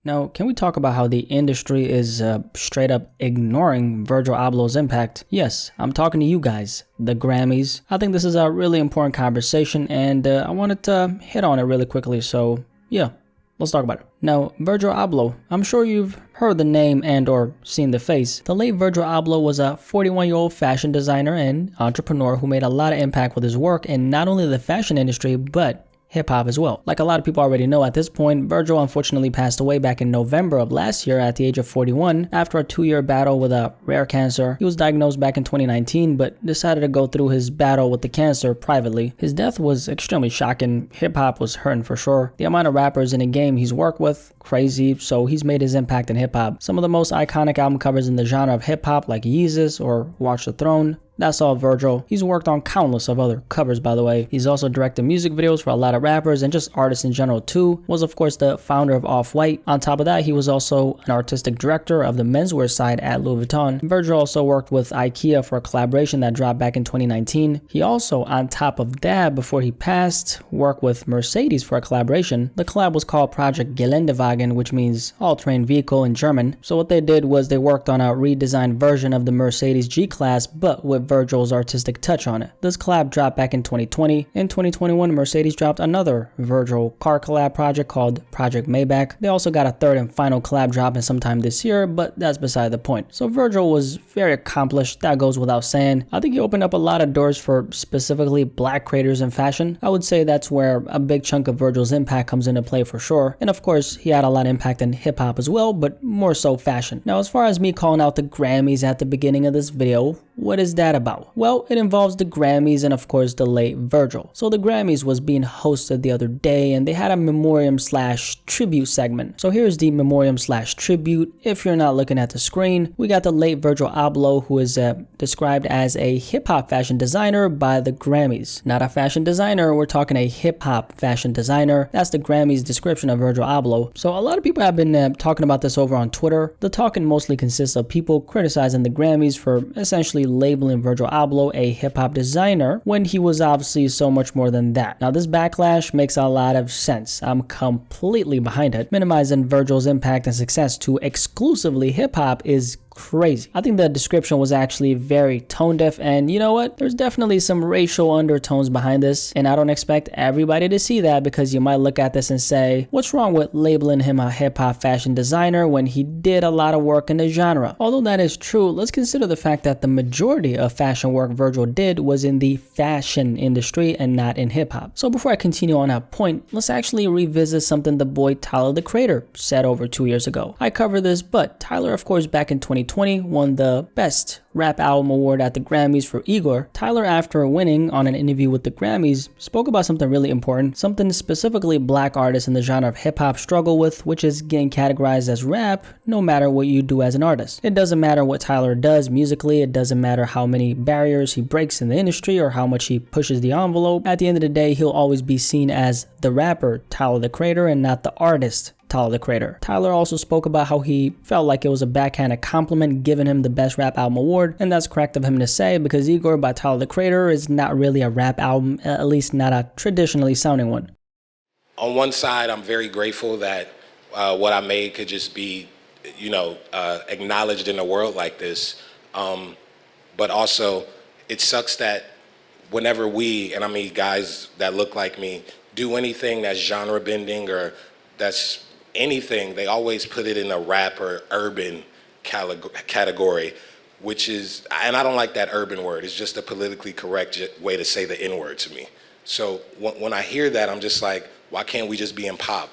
Now, can we talk about how the industry is straight up ignoring Virgil Abloh's impact? Yes, I'm talking to you guys, the Grammys. I think this is a really important conversation, and I wanted to hit on it really quickly, so yeah, let's talk about it. Now, Virgil Abloh, I'm sure you've heard the name and or seen the face. The late Virgil Abloh was a 41-year-old fashion designer and entrepreneur who made a lot of impact with his work in not only the fashion industry, but hip-hop as well. Like a lot of people already know at this point, Virgil unfortunately passed away back in November of last year at the age of 41 after a 2-year battle with a rare cancer. He was diagnosed back in 2019 but decided to go through his battle with the cancer privately. His death was extremely shocking. Hip-hop was hurting for sure. The amount of rappers in the game he's worked with, crazy, so he's made his impact in hip-hop. Some of the most iconic album covers in the genre of hip-hop like Yeezus or Watch the Throne. That's all Virgil. He's worked on countless of other covers, by the way. He's also directed music videos for a lot of rappers and just artists in general too. Was of course the founder of Off-White. On top of that, he was also an artistic director of the menswear side at Louis Vuitton. Virgil also worked with IKEA for a collaboration that dropped back in 2019. He also, on top of that, before he passed, worked with Mercedes for a collaboration. The collab was called Project Geländewagen, which means all-terrain vehicle in German. So what they did was they worked on a redesigned version of the Mercedes G-Class, but with Virgil's artistic touch on it. This collab dropped back in 2020. In 2021, Mercedes dropped another Virgil car collab project called Project Maybach. They also got a third and final collab dropping sometime this year, but that's beside the point. So Virgil was very accomplished, that goes without saying. I think he opened up a lot of doors for specifically black creators in fashion. I would say that's where a big chunk of Virgil's impact comes into play for sure. And of course, he had a lot of impact in hip hop as well, but more so fashion. Now, as far as me calling out the Grammys at the beginning of this video, what is that about? Well, it involves the Grammys and of course the late Virgil. So the Grammys was being hosted the other day and they had a memoriam/tribute segment. So here's the memoriam/tribute. If you're not looking at the screen, we got the late Virgil Abloh, who is described as a hip-hop fashion designer by the Grammys. Not a fashion designer, we're talking a hip-hop fashion designer. That's the Grammys description of Virgil Abloh. So a lot of people have been talking about this over on Twitter. The talking mostly consists of people criticizing the Grammys for essentially labeling Virgil Abloh a hip-hop designer when he was obviously so much more than that. Now this backlash makes a lot of sense. I'm completely behind it. Minimizing Virgil's impact and success to exclusively hip-hop is crazy. I think the description was actually very tone deaf, and you know what? There's definitely some racial undertones behind this, and I don't expect everybody to see that because you might look at this and say, what's wrong with labeling him a hip-hop fashion designer when he did a lot of work in the genre? Although that is true, let's consider the fact that the majority of fashion work Virgil did was in the fashion industry and not in hip-hop. So before I continue on that point, let's actually revisit something the boy Tyler the Creator said over 2 years ago. I covered this, but Tyler, of course, back in 2020 won the Best Rap Album Award at the Grammys for Igor. Tyler, after winning on an interview with the Grammys, spoke about something really important, something specifically black artists in the genre of hip-hop struggle with, which is getting categorized as rap no matter what you do as an artist. It doesn't matter what Tyler does musically, it doesn't matter how many barriers he breaks in the industry or how much he pushes the envelope. At the end of the day, he'll always be seen as the rapper, Tyler the Creator, and not the artist, Tyler the Creator. Tyler also spoke about how he felt like it was a backhanded compliment giving him the Best Rap Album Award, and that's correct of him to say because Igor by Tyler the Creator is not really a rap album, at least not a traditionally sounding one. On one side, I'm very grateful that what I made could just be, acknowledged in a world like this, but also it sucks that whenever we, and I mean guys that look like me, do anything that's genre bending or that's anything, they always put it in a rap or urban category, which is, and I don't like that urban word. It's just a politically correct way to say the N-word to me. So when I hear that, I'm just like, why can't we just be in pop?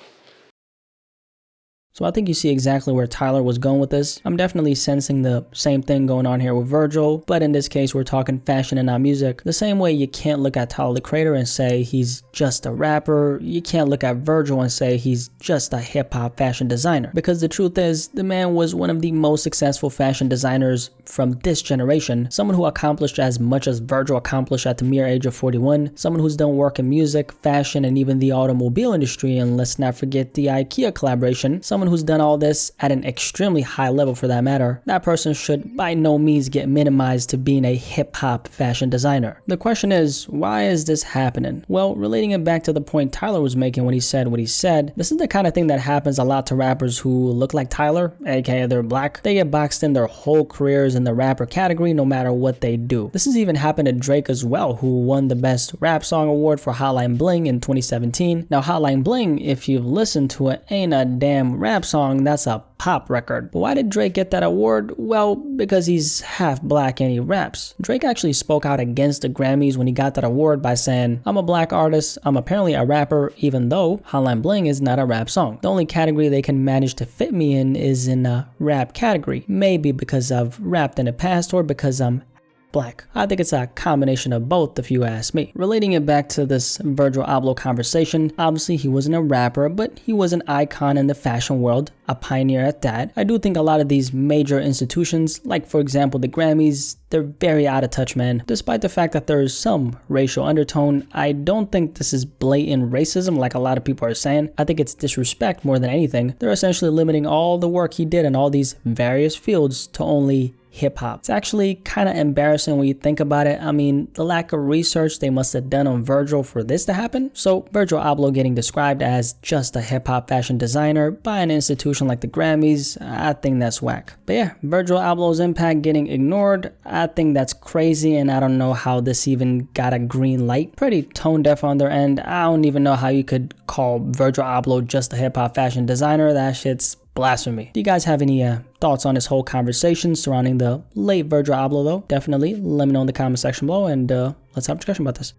So I think you see exactly where Tyler was going with this. I'm definitely sensing the same thing going on here with Virgil, but in this case we're talking fashion and not music. The same way you can't look at Tyler the Creator and say he's just a rapper, you can't look at Virgil and say he's just a hip-hop fashion designer. Because the truth is, the man was one of the most successful fashion designers from this generation, someone who accomplished as much as Virgil accomplished at the mere age of 41, someone who's done work in music, fashion, and even the automobile industry, and let's not forget the IKEA collaboration, someone someone who's done all this at an extremely high level for that matter, that person should by no means get minimized to being a hip-hop fashion designer. The question is, why is this happening? Well, relating it back to the point Tyler was making when he said what he said, this is the kind of thing that happens a lot to rappers who look like Tyler, aka they're black. They get boxed in their whole careers in the rapper category no matter what they do. This has even happened to Drake as well, who won the Best Rap Song Award for Hotline Bling in 2017. Now Hotline Bling, if you've listened to it, ain't a damn rap song, that's a pop record. But why did Drake get that award? Well, because he's half black and he raps. Drake actually spoke out against the Grammys when he got that award by saying, "I'm a black artist, I'm apparently a rapper, even though Hotline Bling is not a rap song. The only category they can manage to fit me in is in a rap category. Maybe because I've rapped in the past or because I'm black." I think it's a combination of both if you ask me. Relating it back to this Virgil Abloh conversation, obviously he wasn't a rapper, but he was an icon in the fashion world, a pioneer at that. I do think a lot of these major institutions, like for example the Grammys, they're very out of touch, man. Despite the fact that there's some racial undertone, I don't think this is blatant racism like a lot of people are saying. I think it's disrespect more than anything. They're essentially limiting all the work he did in all these various fields to only hip-hop. It's actually kind of embarrassing when you think about it. I mean, the lack of research they must have done on Virgil for this to happen. So Virgil Abloh getting described as just a hip-hop fashion designer by an institution like the Grammys, I think that's whack. But yeah, Virgil Abloh's impact getting ignored, I think that's crazy, and I don't know how this even got a green light. Pretty tone deaf on their end. I don't even know how you could call Virgil Abloh just a hip-hop fashion designer. That shit's blasphemy. Do you guys have any thoughts on this whole conversation surrounding the late Virgil Abloh though? Definitely let me know in the comment section below, and let's have a discussion about this.